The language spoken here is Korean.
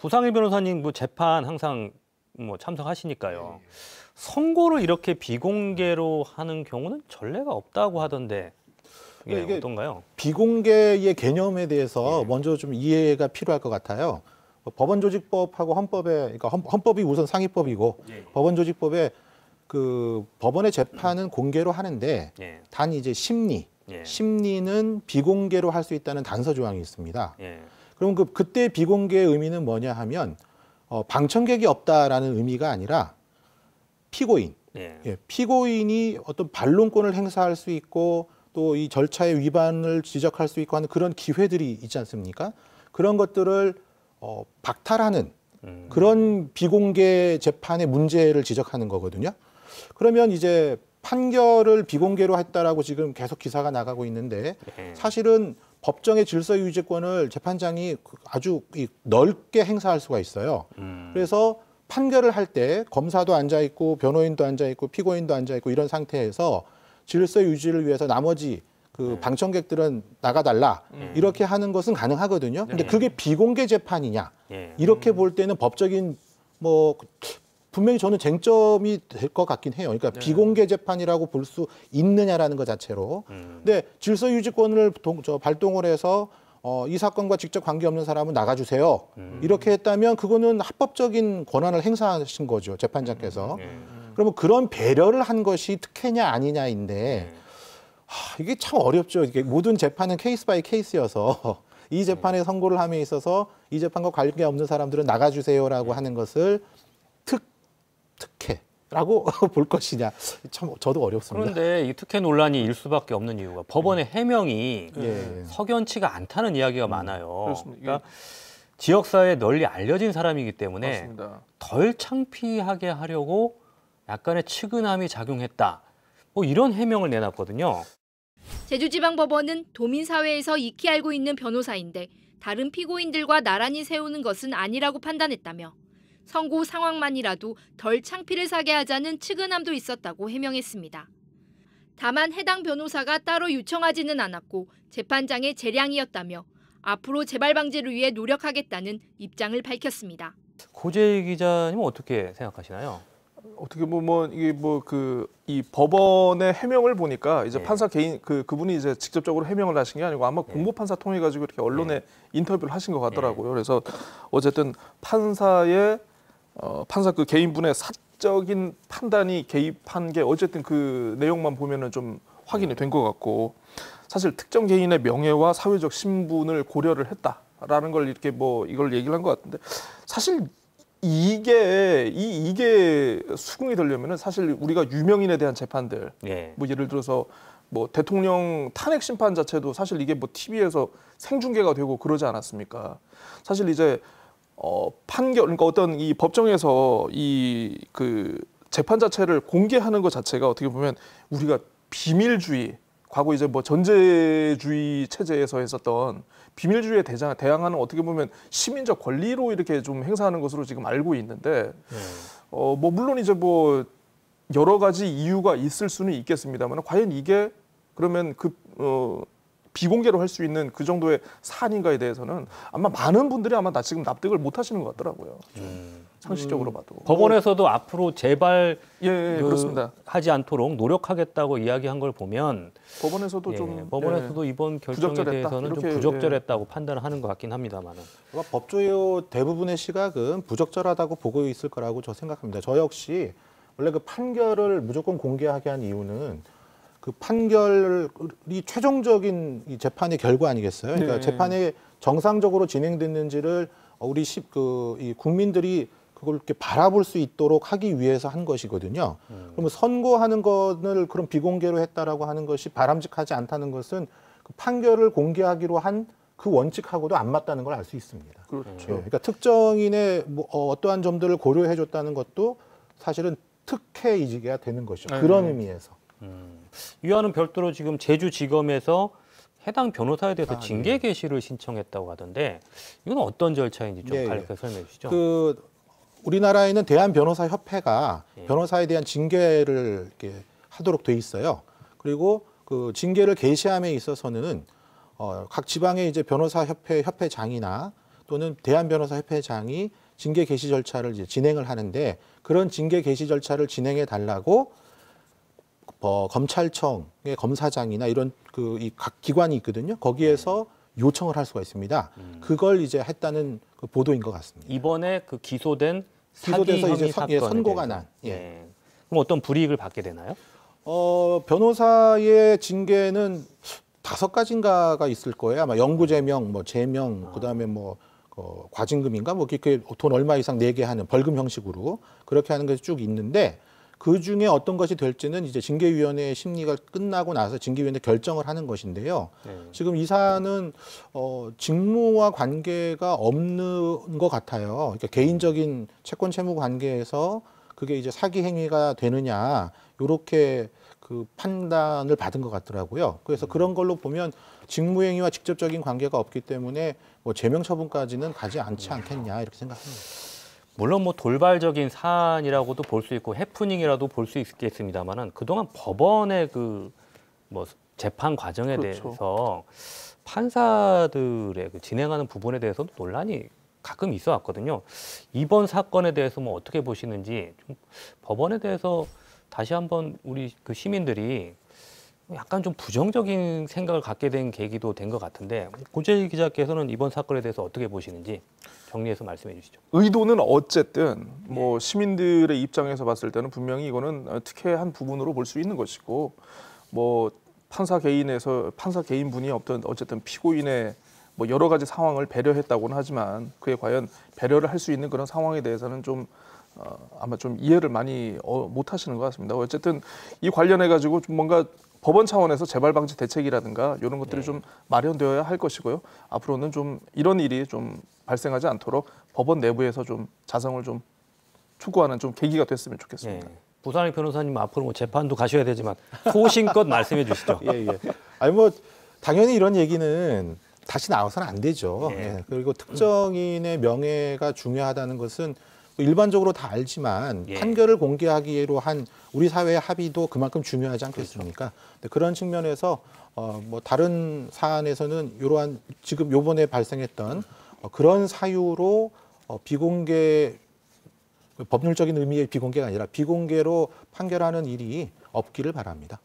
구상일 변호사님 뭐 재판 항상 뭐 참석하시니까요. 선고를 이렇게 비공개로 하는 경우는 전례가 없다고 하던데 이게 어떤가요? 비공개의 개념에 대해서 먼저 좀 이해가 필요할 것 같아요. 법원조직법하고 헌법에, 그러니까 헌법이 우선 상위법이고 법원조직법에 그 법원의 재판은 공개로 하는데 단 이제 심리는 비공개로 할 수 있다는 단서 조항이 있습니다. 그럼 그때 비공개의 의미는 뭐냐 하면 방청객이 없다라는 의미가 아니라 피고인, 피고인이 어떤 반론권을 행사할 수 있고 또 이 절차의 위반을 지적할 수 있고 하는 그런 기회들이 있지 않습니까? 그런 것들을 박탈하는 그런 비공개 재판의 문제를 지적하는 거거든요. 그러면 이제 판결을 비공개로 했다라고 지금 계속 기사가 나가고 있는데 사실은 법정의 질서 유지권을 재판장이 아주 넓게 행사할 수가 있어요. 그래서 판결을 할 때 검사도 앉아 있고 변호인도 앉아 있고 피고인도 앉아 있고 이런 상태에서 질서 유지를 위해서 나머지 그 방청객들은 나가달라 이렇게 하는 것은 가능하거든요. 근데 그게 비공개 재판이냐 이렇게 볼 때는 법적인 뭐 분명히 저는 쟁점이 될 것 같긴 해요. 그러니까 비공개 재판이라고 볼 수 있느냐라는 것 자체로. 근데 질서 유지권을 발동을 해서 이 사건과 직접 관계없는 사람은 나가주세요. 이렇게 했다면 그거는 합법적인 권한을 행사하신 거죠. 재판장께서. 그러면 그런 배려를 한 것이 특혜냐 아니냐인데 이게 참 어렵죠. 이게 모든 재판은 케이스 바이 케이스여서 이 재판에 선고를 함에 있어서 이 재판과 관계없는 사람들은 나가주세요라고 하는 것을 특혜라고 볼 것이냐. 참 저도 어렵습니다. 그런데 이 특혜 논란이 일 수밖에 없는 이유가 법원의 해명이 석연치가 않다는 이야기가 많아요. 그렇습니다. 그러니까 지역사회에 널리 알려진 사람이기 때문에 맞습니다. 덜 창피하게 하려고 약간의 측은함이 작용했다. 뭐 이런 해명을 내놨거든요. 제주지방법원은 도민사회에서 익히 알고 있는 변호사인데 다른 피고인들과 나란히 세우는 것은 아니라고 판단했다며 선고 상황만이라도 덜 창피를 사게 하자는 측은함도 있었다고 해명했습니다. 다만 해당 변호사가 따로 요청하지는 않았고 재판장의 재량이었다며 앞으로 재발 방지를 위해 노력하겠다는 입장을 밝혔습니다. 고재희 기자님은 어떻게 생각하시나요? 어떻게 보면 이게 이 법원의 해명을 보니까 이제 판사 개인 그분이 이제 직접적으로 해명을 하신 게 아니고 아마 공보 판사 통해 가지고 이렇게 언론에 인터뷰를 하신 것 같더라고요. 그래서 어쨌든 판사의 판사 그 개인분의 사적인 판단이 개입한 게 어쨌든 그 내용만 보면은 좀 확인이 된 것 같고 사실 특정 개인의 명예와 사회적 신분을 고려를 했다라는 걸 이렇게 뭐 이걸 얘기를 한 것 같은데 사실 이게 수긍이 되려면은 사실 우리가 유명인에 대한 재판들 뭐 예를 들어서 뭐 대통령 탄핵 심판 자체도 사실 이게 뭐 TV에서 생중계가 되고 그러지 않았습니까? 사실 이제 판결 그러니까 어떤 이 법정에서 이 그 재판 자체를 공개하는 것 자체가 어떻게 보면 우리가 비밀주의 과거 이제 뭐 전제주의 체제에서 했었던 비밀주의에 대항하는 어떻게 보면 시민적 권리로 이렇게 좀 행사하는 것으로 지금 알고 있는데 뭐 물론 이제 뭐 여러 가지 이유가 있을 수는 있겠습니다만 과연 이게 그러면 비공개로 할 수 있는 그 정도의 사안인가에 대해서는 아마 많은 분들이 아마 지금 납득을 못 하시는 것 같더라고요. 상식적으로 봐도. 법원에서도 앞으로 재발 그렇습니다. 하지 않도록 노력하겠다고 이야기한 걸 보면 법원에서도 좀 법원에서도 이번 결정에 부적절했다. 대해서는 좀 이렇게, 부적절했다고 판단을 하는 것 같긴 합니다만은. 법조의 대부분의 시각은 부적절하다고 보고 있을 거라고 저 생각합니다. 저 역시 원래 그 판결을 무조건 공개하게 한 이유는 그 판결이 최종적인 이 재판의 결과 아니겠어요? 그러니까 재판이 정상적으로 진행됐는지를 우리 이 국민들이 그걸 이렇게 바라볼 수 있도록 하기 위해서 한 것이거든요. 그러면 선고하는 거를 그런 비공개로 했다라고 하는 것이 바람직하지 않다는 것은 그 판결을 공개하기로 한 그 원칙하고도 안 맞다는 걸 알 수 있습니다. 그렇죠. 그러니까 특정인의 뭐 어떠한 점들을 고려해줬다는 것도 사실은 특혜이지가 되는 것이죠. 그런 의미에서. 이와는 별도로 지금 제주지검에서 해당 변호사에 대해서 징계 개시를 신청했다고 하던데 이건 어떤 절차인지 좀 간략하게 설명해 주시죠. 우리나라에는 대한변호사협회가 변호사에 대한 징계를 이렇게 하도록 돼 있어요. 그리고 그 징계를 개시함에 있어서는 각 지방의 이제 변호사협회 협회장이나 또는 대한변호사협회장이 징계 개시 절차를 이제 진행을 하는데 그런 징계 개시 절차를 진행해 달라고 검찰청의 검사장이나 이런 이 각 기관이 있거든요. 거기에서 요청을 할 수가 있습니다. 그걸 이제 했다는 그 보도인 것 같습니다. 이번에 그 기소된 사기 기소돼서 혐의 이제 사건에 선고가 대해서. 난. 예. 그럼 어떤 불이익을 받게 되나요? 변호사의 징계는 5가지인가가 있을 거예요. 아마 영구제명, 뭐 제명, 그다음에 뭐 과징금인가 뭐 이렇게 돈 얼마 이상 내게 하는 벌금 형식으로 그렇게 하는 것이 쭉 있는데 그 중에 어떤 것이 될지는 이제 징계위원회 심리가 끝나고 나서 징계위원회 결정을 하는 것인데요. 지금 이 사안은 직무와 관계가 없는 것 같아요. 그러니까 개인적인 채권 채무 관계에서 그게 이제 사기 행위가 되느냐 이렇게 그 판단을 받은 것 같더라고요. 그래서 그런 걸로 보면 직무행위와 직접적인 관계가 없기 때문에 뭐 제명 처분까지는 가지 않지 않겠냐 이렇게 생각합니다. 물론 뭐 돌발적인 사안이라고도 볼 수 있고 해프닝이라도 볼 수 있겠습니다만은 그동안 법원의 그 뭐 재판 과정에 그렇죠. 대해서 판사들의 그 진행하는 부분에 대해서도 논란이 가끔 있어 왔거든요. 이번 사건에 대해서 뭐 어떻게 보시는지 좀 법원에 대해서 다시 한번 우리 그 시민들이 약간 좀 부정적인 생각을 갖게 된 계기도 된 것 같은데 고재희 기자께서는 이번 사건에 대해서 어떻게 보시는지 정리해서 말씀해 주시죠. 의도는 어쨌든 뭐 시민들의 입장에서 봤을 때는 분명히 이거는 특혜한 부분으로 볼 수 있는 것이고 뭐 판사 개인분이 어쨌든 피고인의 뭐 여러 가지 상황을 배려했다고는 하지만 그에 과연 배려를 할 수 있는 그런 상황에 대해서는 좀 아마 좀 이해를 많이 못 하시는 것 같습니다. 어쨌든 이 관련해 가지고 좀 뭔가 법원 차원에서 재발 방지 대책이라든가 이런 것들이 좀 마련되어야 할 것이고요. 앞으로는 좀 이런 일이 좀 발생하지 않도록 법원 내부에서 좀 자성을 좀 추구하는 좀 계기가 됐으면 좋겠습니다. 부산의 변호사님 앞으로 뭐 재판도 가셔야 되지만 소신껏 말씀해 주시죠. 예. 아니 뭐 당연히 이런 얘기는 다시 나와서는 안 되죠. 그리고 특정인의 명예가 중요하다는 것은 일반적으로 다 알지만 판결을 공개하기로 한 우리 사회의 합의도 그만큼 중요하지 않겠습니까? 그렇죠. 그런 측면에서 뭐 다른 사안에서는 이러한 지금 요번에 발생했던 그런 사유로 비공개 법률적인 의미의 비공개가 아니라 비공개로 판결하는 일이 없기를 바랍니다.